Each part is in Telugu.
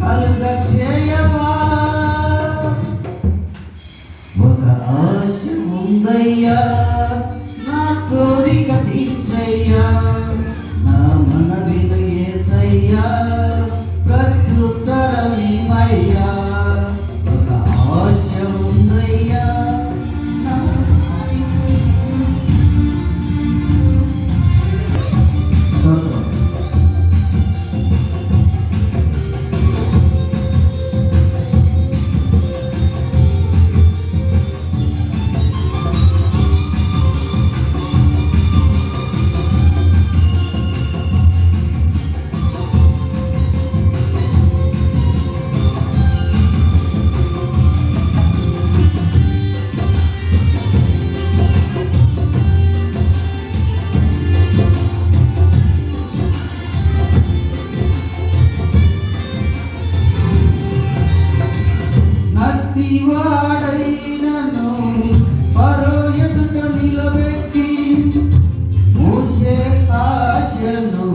కలుగ చేయవా. ఒక ఆశ ఉందయ్యా, నా కోరిక తీర్చయ్యా, నా మనవిను యేసయ్యా, ప్రత్యుత్తరమిమ్మయ్యా. ఒక ఆశ ఉందయ్యా, వాడైనను పరో ఎదుట నిలబెట్టి మోసే ఆశను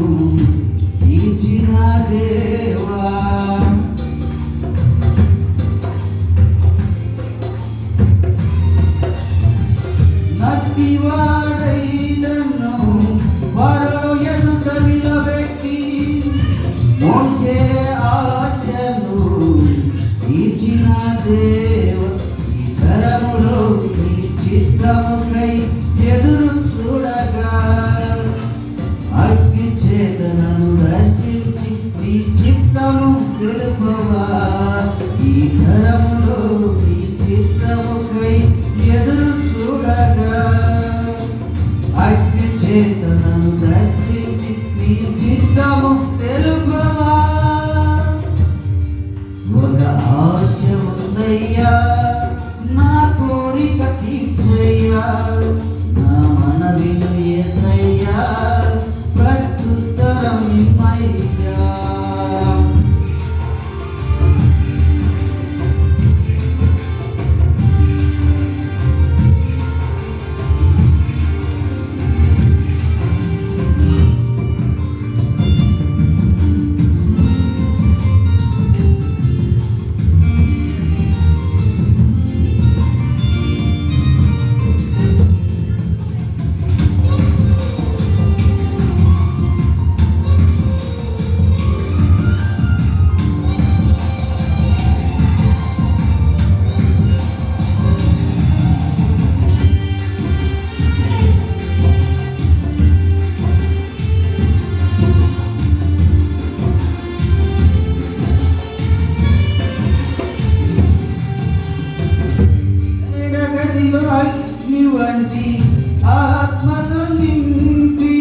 తీర్చిన దేవా. నత్తివాడైనను పరో ఎదుట నిలబెట్టి మోసే ఆశను తీర్చిన దేవ. ఈ తరములో నీ చిత్తముకై ఎదురు చూడగా అగ్ని చేతనను దర్శించి నీ చిత్తము తెలుపవా. ఈ తరములో నీ చిత్తముకై ఎదురు చూడగా అగ్ని చేతనను దర్శించి నీ చిత్తము తెలుపవా. ఒక ఆశ ఉందయ్యా, నా కోరిక తీర్చయ్యా, నా మనవిను యేసయ్యా, ప్రత్యుత్తరమిమ్మయ్యా. అగ్ని వంటి ఆత్మతో నింపి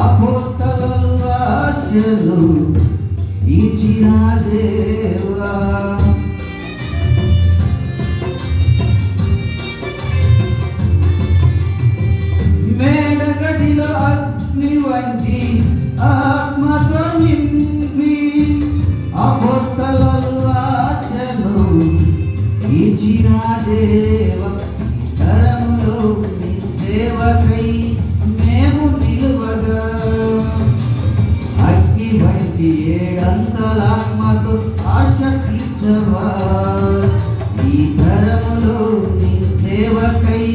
అపోస్తలుల ఆశలు ఇచ్చిన దేవా. మేడగదిలో అగ్ని వంటి ఆత్మతో నింపి అపోస్తలుల ఆశలు ఇచ్చిన దేవ. తరములో నీ సేవకై మేము నిలువగా అగ్ని వంటి ఏడంతలాత్మతో ఆశ తీర్చవా. ఈ తరములో నీ సేవకై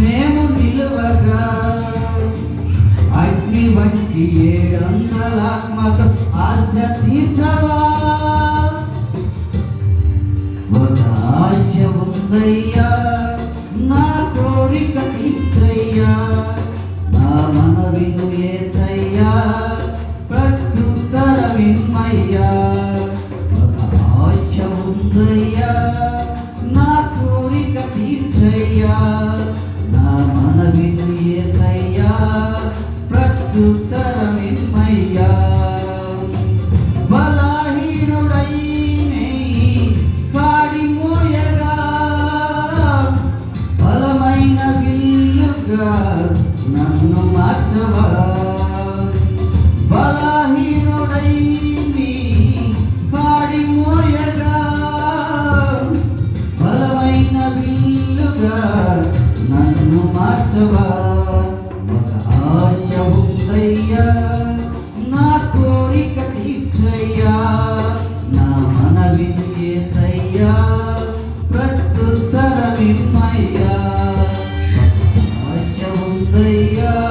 మేము నిలువగా అగ్ని వంటి ఏడంతలాత్మతో ఆశ తీర్చవా. ఒక ఆశ ఉందయ్యా, నా కోరిక తీర్చయ్యా, నా మనవిను యేసయ్యా, ప్రత్యుత్తరమిమ్మయ్యా. ఒక ఆశ ఉందయ్యా, నా కోరిక తీర్చయ్యా, నా మనవిను యేసయ్యా, ప్రత్యుత్తరమిమ్మయ్యా. నన్ను మార్చవా. బలహీనుడై నీ పాడి మోయగా బలమైన విల్లుగా నన్ను మార్చవా. ఒక ఆశ ఉందయ్యా, దయ్యాలన్నీ